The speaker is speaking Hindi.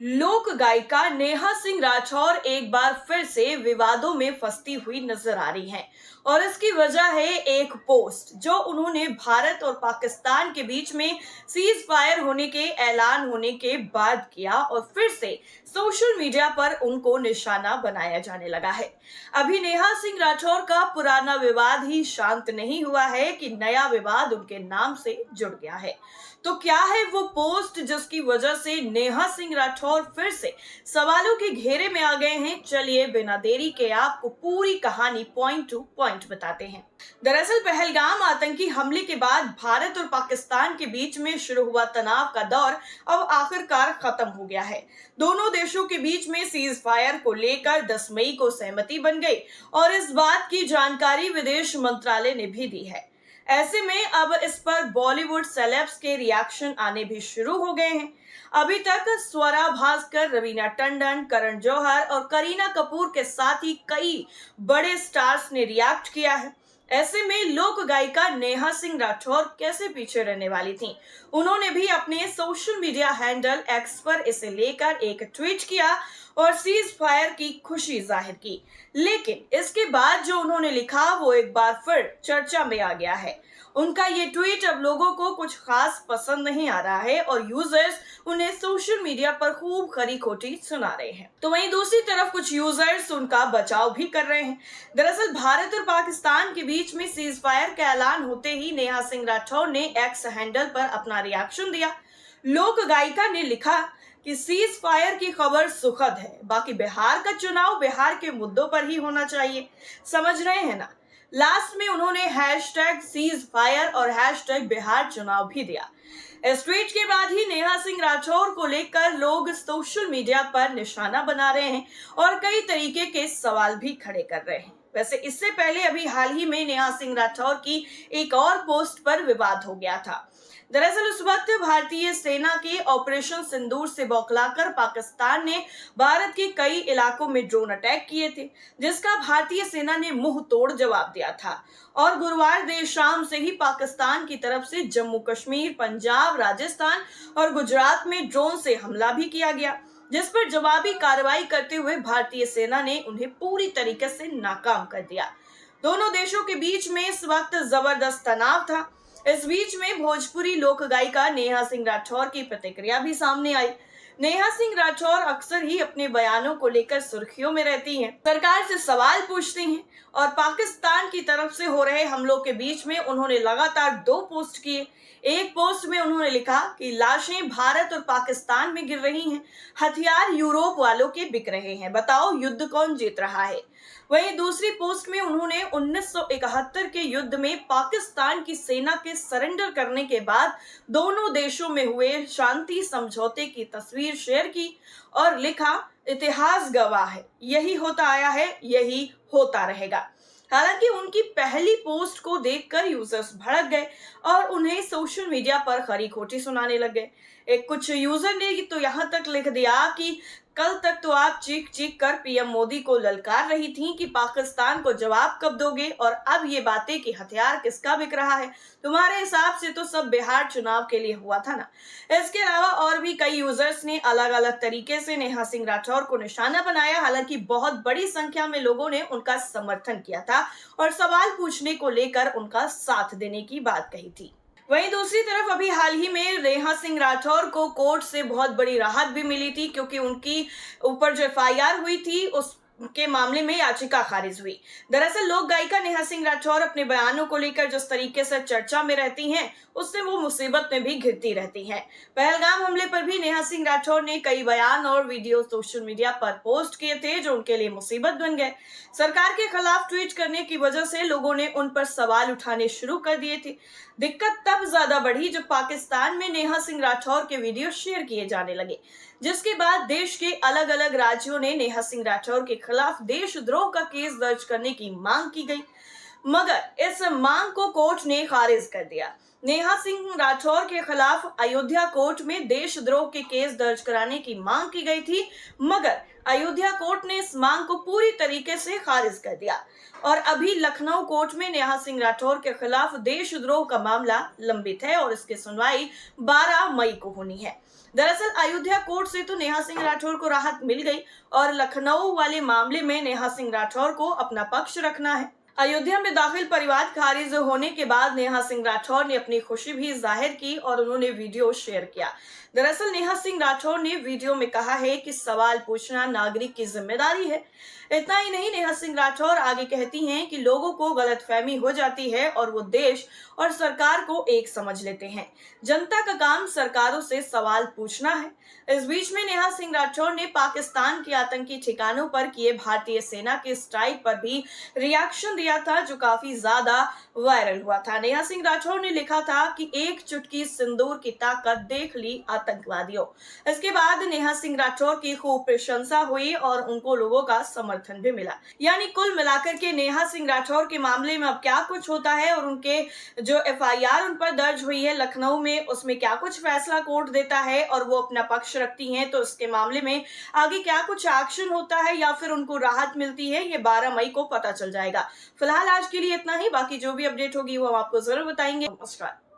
लोक गायिका नेहा सिंह राठौर एक बार फिर से विवादों में फंसती हुई नजर आ रही हैं और इसकी वजह है एक पोस्ट जो उन्होंने भारत और पाकिस्तान के बीच में सीज फायर होने के ऐलान होने के बाद किया और फिर से सोशल मीडिया पर उनको निशाना बनाया जाने लगा है। अभी नेहा सिंह राठौर का पुराना विवाद ही शांत नहीं हुआ है कि नया विवाद उनके नाम से जुड़ गया है। तो क्या है वो पोस्ट जिसकी वजह से नेहा सिंह राठौर फिर से सवालों के घेरे में आ गए हैं? चलिए बिना देरी के आपको पूरी कहानी पॉइंट टू पॉइंट बताते हैं। दरअसल पहलगाम आतंकी हमले के बाद भारत और पाकिस्तान के बीच में शुरू हुआ तनाव का दौर अब आखिरकार खत्म हो गया है। दोनों देशों के बीच में सीज फायर को लेकर 10 मई को सहमति बन गई और इस बात की जानकारी विदेश मंत्रालय ने भी दी है। ऐसे में अब इस पर बॉलीवुड सेलेब्स के रिएक्शन आने भी शुरू हो गए हैं। अभी तक स्वरा भास्कर, रवीना टंडन, करण जौहर और करीना कपूर के साथ ही कई बड़े स्टार्स ने रिएक्ट किया है। ऐसे में लोक गायिका नेहा सिंह राठौर कैसे पीछे रहने वाली थीं? उन्होंने भी अपने सोशल मीडिया हैंडल एक्स पर इसे लेकर एक ट्वीट किया और सीज फायर की खुशी जाहिर की। लेकिन इसके बाद जो उन्होंने लिखा वो एक बार फिर चर्चा में आ गया है। उनका ये ट्वीट अब लोगों को कुछ खास पसंद नहीं आ रहा है और यूजर्स उन्हें सोशल मीडिया पर खूब खरी खोटी सुना रहे हैं। तो वहीं दूसरी तरफ कुछ यूजर्स उनका बचाव भी कर रहे हैं। दरअसल भारत और पाकिस्तान के बीच में सीज फायर का ऐलान होते ही नेहा सिंह राठौर ने एक्स हैंडल पर अपना रिएक्शन दिया। लोक गायिका ने लिखा कि सीज फायर की खबर सुखद है, बाकी बिहार का चुनाव बिहार के मुद्दों पर ही होना चाहिए। समझ रहे हैं ना? लास्ट में उन्होंने हैशटैग सीज फायर और हैशटैग बिहार चुनाव भी दिया। इस ट्वीट के बाद ही नेहा सिंह राठौर को लेकर लोग सोशल मीडिया पर निशाना बना रहे हैं और कई तरीके के सवाल भी खड़े कर रहे हैं। वैसे इससे पहले अभी हाल ही में नेहा सिंह राठौर की एक और पोस्ट पर विवाद हो गया था। दरअसल उस वक्त भारतीय सेना के ऑपरेशन सिंदूर से बौखलाकर पाकिस्तान ने भारत के कई इलाकों में ड्रोन अटैक किए थे, जिसका भारतीय सेना ने मुंह तोड़ जवाब दिया था और गुरुवार देर शाम से ही पाकिस्तान की तरफ से जम्मू कश्मीर, पंजाब, राजस्थान और गुजरात में ड्रोन से हमला भी किया गया, जिस पर जवाबी कार्रवाई करते हुए भारतीय सेना ने उन्हें पूरी तरीके से नाकाम कर दिया। दोनों देशों के बीच में इस वक्त जबरदस्त तनाव था। इस बीच में भोजपुरी लोक गायिका नेहा सिंह राठौर की प्रतिक्रिया भी सामने आई। नेहा सिंह राठौर अक्सर ही अपने बयानों को लेकर सुर्खियों में रहती हैं, सरकार से सवाल पूछती हैं और पाकिस्तान की तरफ से हो रहे हमलों के बीच में उन्होंने लगातार 2 पोस्ट किए। एक पोस्ट में उन्होंने लिखा कि लाशें भारत और पाकिस्तान में गिर रही हैं, हथियार यूरोप वालों के बिक रहे हैं, बताओ युद्ध कौन जीत रहा है। वहीं दूसरी पोस्ट में उन्होंने 1971 के युद्ध में पाकिस्तान की सेना के सरेंडर करने के बाद दोनों देशों में हुए शांति समझौते की तस्वीर शेयर की और लिखा, इतिहास गवाह है, यही होता आया है, यही होता रहेगा। हालांकि उनकी पहली पोस्ट को देखकर यूजर्स भड़क गए और उन्हें सोशल मीडिया पर खरी खोटी सुनाने लग गए। एक कुछ यूजर ने तो यहाँ तक लिख दिया कि कल तक तो आप चीख चीख कर पीएम मोदी को ललकार रही थीं कि पाकिस्तान को जवाब कब दोगे, और अब ये बातें कि हथियार किसका बिक रहा है, तुम्हारे हिसाब से तो सब बिहार चुनाव के लिए हुआ था ना। इसके अलावा और भी कई यूजर्स ने अलग अलग तरीके से नेहा सिंह राठौर को निशाना बनाया। हालांकि बहुत बड़ी संख्या में लोगों ने उनका समर्थन किया था और सवाल पूछने को लेकर उनका साथ देने की बात कही थी। वहीं दूसरी तरफ अभी हाल ही में नेहा सिंह राठौर को कोर्ट से बहुत बड़ी राहत भी मिली थी, क्योंकि उनकी ऊपर जो एफआईआर हुई थी उस के मामले में याचिका खारिज हुई। दरअसल लोक गायिका नेहा सिंह राठौर अपने बयानों को लेकर जिस तरीके से चर्चा में रहती हैं, उससे वो मुसीबत में भी घिरती रहती हैं। पहलगाम हमले पर भी नेहा सिंह राठौर ने कई बयान और वीडियो सोशल मीडिया पर पोस्ट किए थे जो उनके लिए मुसीबत बन गए। सरकार के खिलाफ ट्वीट करने की वजह से लोगों ने उन पर सवाल उठाने शुरू कर दिए थे। दिक्कत तब ज्यादा बढ़ी जब पाकिस्तान में नेहा सिंह राठौर के वीडियो शेयर किए जाने लगे, जिसके बाद देश के अलग अलग राज्यों ने नेहा सिंह राठौर के खिलाफ देशद्रोह का केस दर्ज करने की मांग की गई, मगर इस मांग को कोर्ट ने खारिज कर दिया। नेहा सिंह राठौर के खिलाफ अयोध्या कोर्ट में देशद्रोह के केस दर्ज कराने की मांग की गई थी, मगर अयोध्या कोर्ट ने इस मांग को पूरी तरीके से खारिज कर दिया और अभी लखनऊ कोर्ट में नेहा सिंह राठौर के खिलाफ देशद्रोह का मामला लंबित है और इसकी सुनवाई 12 मई को होनी है। दरअसल अयोध्या कोर्ट से तो नेहा सिंह राठौर को राहत मिल गई और लखनऊ वाले मामले में नेहा सिंह राठौर को अपना पक्ष रखना है। अयोध्या में दाखिल परिवाद खारिज होने के बाद नेहा सिंह राठौर ने अपनी खुशी भी जाहिर की और उन्होंने वीडियो शेयर किया। दरअसल नेहा सिंह राठौर ने वीडियो में कहा है कि सवाल पूछना नागरिक की जिम्मेदारी है। इतना ही नहीं, नेहा सिंह राठौर आगे कहती हैं कि लोगों को गलतफहमी हो जाती है और वो देश और सरकार को एक समझ लेते हैं। जनता का काम सरकारों से सवाल पूछना है। इस बीच में नेहा सिंह राठौर ने पाकिस्तान के आतंकी ठिकानों पर किए भारतीय सेना के स्ट्राइक पर भी रिएक्शन दिया था, जो काफी ज्यादा वायरल हुआ था। नेहा सिंह राठौर ने लिखा था कि एक चुटकी सिंदूर की ताकत देख ली आतंकवादियों। इसके बाद नेहा सिंह राठौर की खूब प्रशंसा हुई और उनको लोगों का समर्थन भी मिला। यानी कुल मिलाकर के नेहा सिंह राठौर के मामले में अब क्या कुछ होता है और उनके जो एफआईआर उन पर दर्ज हुई है लखनऊ में, उसमें क्या कुछ फैसला कोर्ट देता है और वो अपना पक्ष रखती हैं, तो इसके मामले में आगे क्या कुछ एक्शन होता है या फिर उनको राहत मिलती है, ये 12 मई को पता चल जाएगा। फिलहाल आज के लिए इतना ही। बाकी जो भी अपडेट होगी वो हम आपको जरूर बताएंगे। नमस्कार।